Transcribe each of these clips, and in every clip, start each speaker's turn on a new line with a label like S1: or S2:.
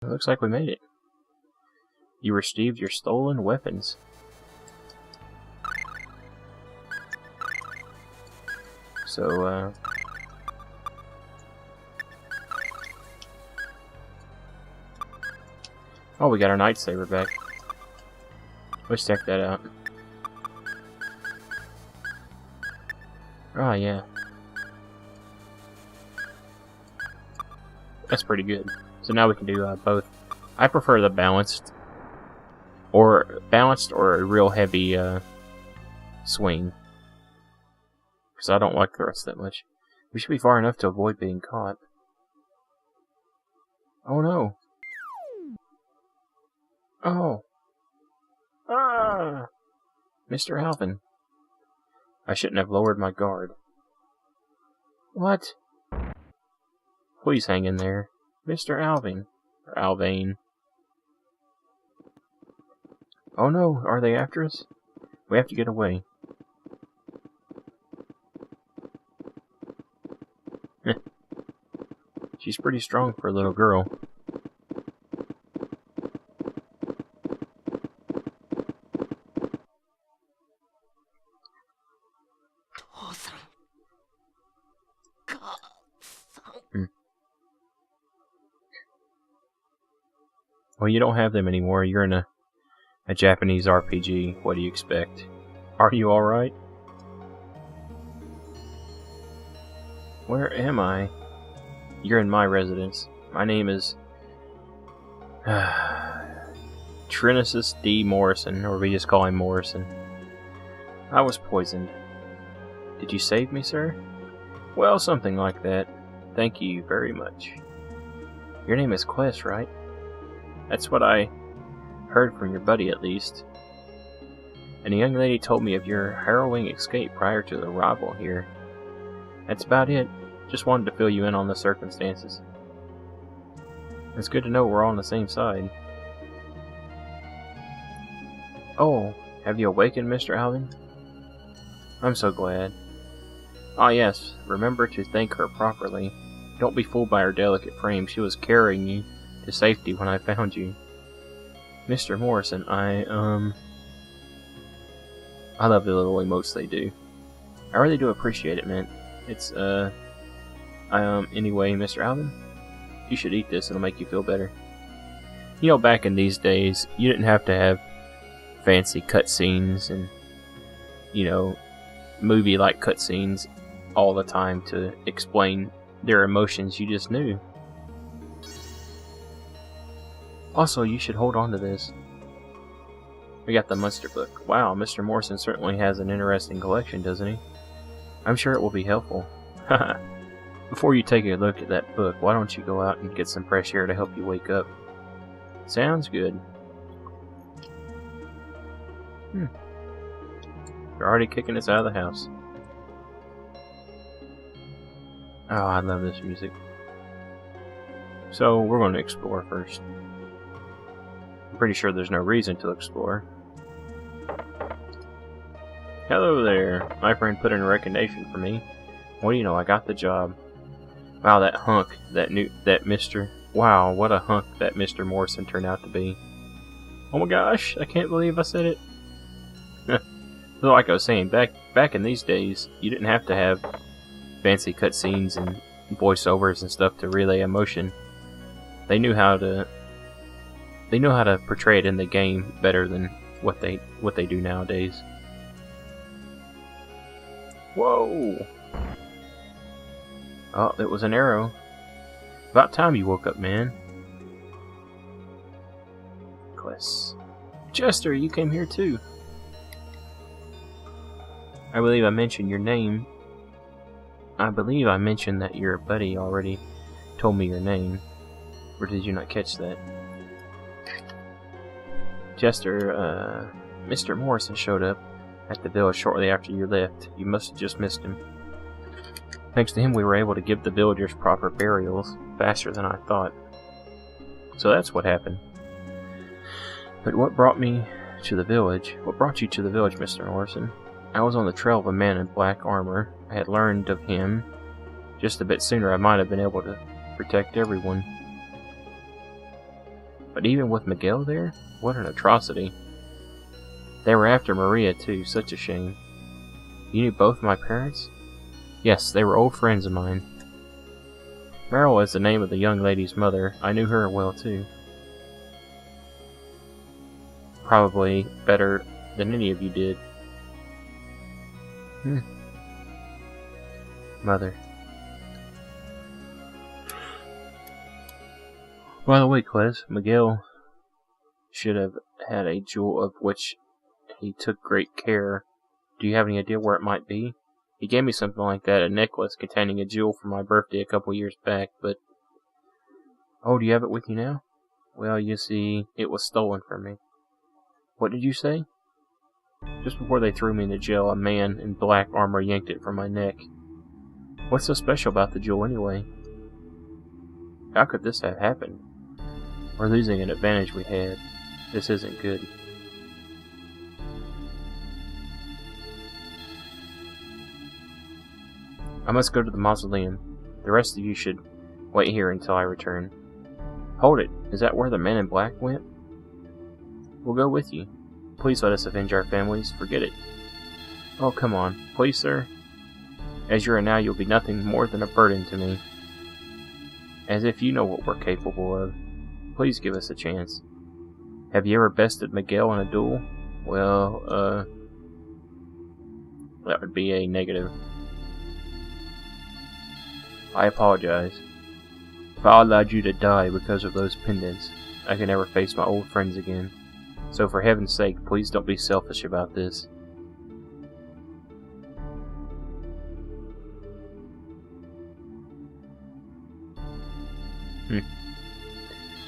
S1: looks like we made it. You received your stolen weapons. So, oh, we got our lightsaber back. Let's check that out. Oh, yeah. That's pretty good. So now we can do both. I prefer the balanced or a real heavy swing. Because I don't like thrusts that much. We should be far enough to avoid being caught. Oh no. Oh. Ah! Mr. Alvin. I shouldn't have lowered my guard. What? Please hang in there. Mr. Alvin. Or Alvain. Oh no, are they after us? We have to get away. She's pretty strong for a little girl. Well, you don't have them anymore. You're in a Japanese RPG. What do you expect? Are you alright? Where am I? You're in my residence. My name is Trinisus D. Morrison, or we just call him Morrison. I was poisoned. Did you save me, sir? Well, something like that. Thank you very much. Your name is Quest, right? That's what I heard from your buddy, at least. And a young lady told me of your harrowing escape prior to the arrival here. That's about it. Just wanted to fill you in on the circumstances. It's good to know we're all on the same side. Oh, have you awakened, Mr. Alvin? I'm so glad. Ah yes, remember to thank her properly. Don't be fooled by her delicate frame. She was carrying you to safety when I found you. Mr. Morrison, I love the little emotes they do. I really do appreciate it, man. It's, anyway, Mr. Alvin, you should eat this. It'll make you feel better. You know, back in these days, you didn't have to have fancy cutscenes and, you know, movie-like cutscenes all the time to explain their emotions. You just knew. Also, you should hold on to this. We got the Monster Book. Wow, Mr. Morrison certainly has an interesting collection, doesn't he? I'm sure it will be helpful. Haha. Before you take a look at that book, why don't you go out and get some fresh air to help you wake up? Sounds good. They're already kicking us out of the house. Oh, I love this music. So, we're going to explore first. I'm pretty sure there's no reason to explore. Hello there. My friend put in a resignation for me. What do you know, I got the job. Wow, that hunk, wow, what a hunk that Mr. Morrison turned out to be. Oh my gosh, I can't believe I said it. So like I was saying, back in these days, you didn't have to have fancy cutscenes and voiceovers and stuff to relay emotion. They knew how to portray it in the game better than what they do nowadays. Whoa! Oh, it was an arrow. About time you woke up, man. Quest. Chester, you came here too. I believe I mentioned your name. I believe I mentioned that your buddy already told me your name. Or did you not catch that? Chester, Mr. Morrison showed up at the village shortly after you left. You must have just missed him. Thanks to him, we were able to give the villagers proper burials faster than I thought. So that's what happened. But what brought me to the village? What brought you to the village, Mr. Morrison? I was on the trail of a man in black armor. I had learned of him. Just a bit sooner, I might have been able to protect everyone. But even with Miguel there? What an atrocity. They were after Maria, too. Such a shame. You knew both my parents? Yes, they were old friends of mine. Meryl is the name of the young lady's mother. I knew her well, too. Probably better than any of you did. Mother. By the way, Cles, Miguel should have had a jewel of which he took great care. Do you have any idea where it might be? He gave me something like that, a necklace containing a jewel for my birthday a couple years back, but... Oh, do you have it with you now? Well, you see, it was stolen from me. What did you say? Just before they threw me into jail, a man in black armor yanked it from my neck. What's so special about the jewel anyway? How could this have happened? We're losing an advantage we had. This isn't good. I must go to the mausoleum. The rest of you should wait here until I return. Hold it! Is that where the man in black went? We'll go with you. Please let us avenge our families. Forget it. Oh, come on. Please, sir. As you are now, you'll be nothing more than a burden to me. As if you know what we're capable of. Please give us a chance. Have you ever bested Miguel in a duel? Well, that would be a negative. I apologize. If I allowed you to die because of those pendants, I can never face my old friends again. So for heaven's sake, please don't be selfish about this.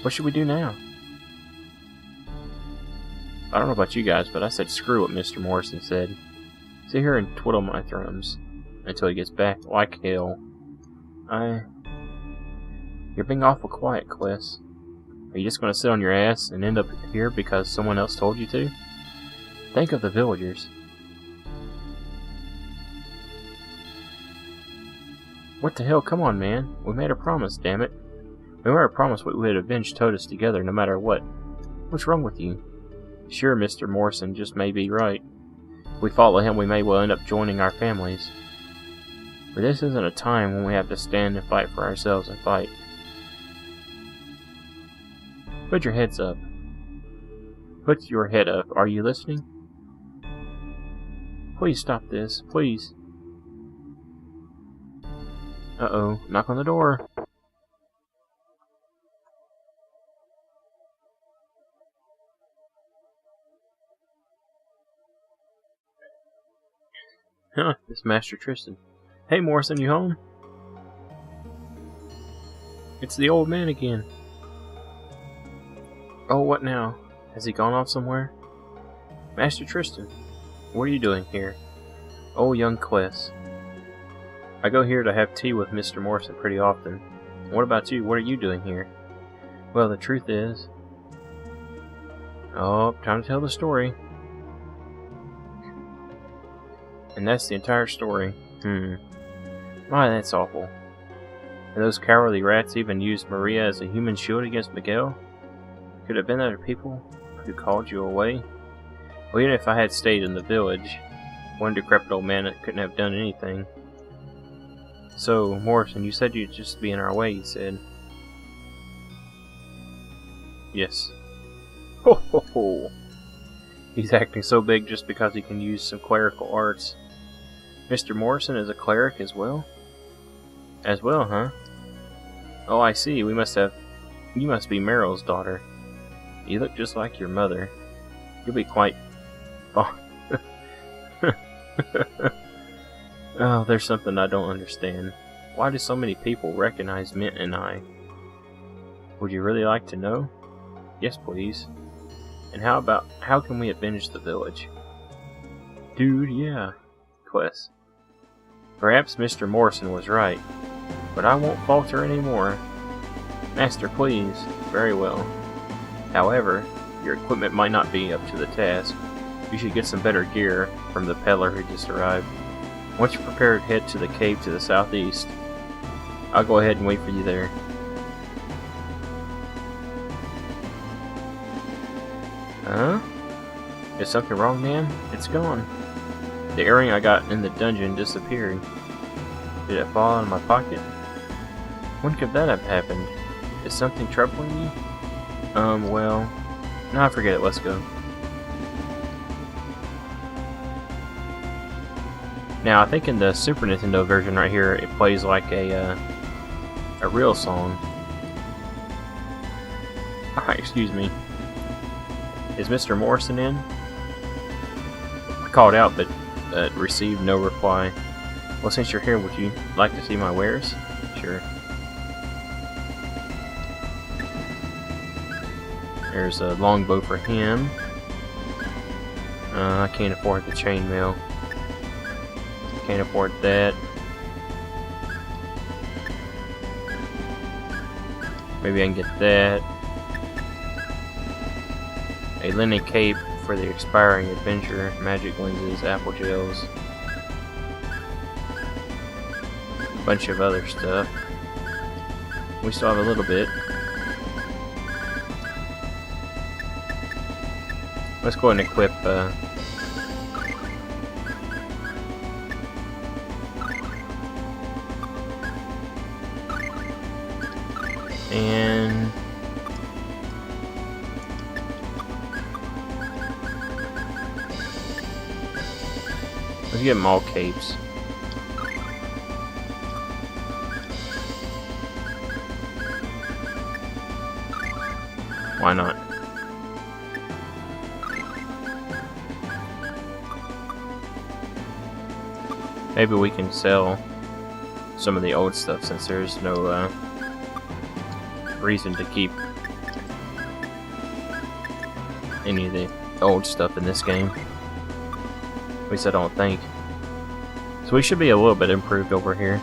S1: What should we do now? I don't know about you guys, but I said screw what Mr. Morrison said. Sit here and twiddle my thumbs until he gets back like hell. You're being awful quiet, Cles. Are you just going to sit on your ass and end up here because someone else told you to? Think of the villagers. What the hell? Come on, man. We made a promise, damn it. We made a promise we would avenge Totus together no matter what. What's wrong with you? Sure, Mr. Morrison just may be right. If we follow him, we may well end up joining our families. But this isn't a time when we have to stand and fight for ourselves and fight. Put your heads up. Put your head up. Are you listening? Please stop this. Please. Uh-oh. Knock on the door. Huh, it's Master Tristan. Hey Morrison, you home? It's the old man again. Oh, what now? Has he gone off somewhere? Master Tristan, what are you doing here? Oh, young Cles. I go here to have tea with Mr. Morrison pretty often. What about you? What are you doing here? Well, the truth is... Oh, time to tell the story. And that's the entire story. My, that's awful. And those cowardly rats even used Maria as a human shield against Miguel? Could it have been other people who called you away? Well, even if I had stayed in the village, one decrepit old man couldn't have done anything. So, Morrison, you said you'd just be in our way, you said. Yes. Ho ho ho! He's acting so big just because he can use some clerical arts. Mr. Morrison is a cleric as well? As well, huh? Oh, I see. You must be Meryl's daughter. You look just like your mother. You'll be quite fond. Oh, there's something I don't understand. Why do so many people recognize Mint and I? Would you really like to know? Yes, please. And how can we avenge the village? Dude, yeah. Cles. Perhaps Mr. Morrison was right, but I won't falter anymore. Master, please. Very well. However, your equipment might not be up to the task. You should get some better gear from the peddler who just arrived. Once you're prepared, head to the cave to the southeast. I'll go ahead and wait for you there. Huh? Is something wrong, man? It's gone. The earring I got in the dungeon disappeared. Did it fall out of my pocket? When could that have happened? Is something troubling you? Well... No, I forget it. Let's go. Now, I think in the Super Nintendo version right here, it plays like a real song. Excuse me. Is Mr. Morrison in? I called out, but received no reply. Well, since you're here, would you like to see my wares? Sure. There's a longbow for him. I can't afford the chainmail. Can't afford that. Maybe I can get that. A linen cape for the expiring adventure. Magic lenses, apple gels. A bunch of other stuff. We still have a little bit. Let's go ahead and equip and let's get them all capes. Why not? Maybe we can sell some of the old stuff since there's no reason to keep any of the old stuff in this game. At least I don't think. So we should be a little bit improved over here.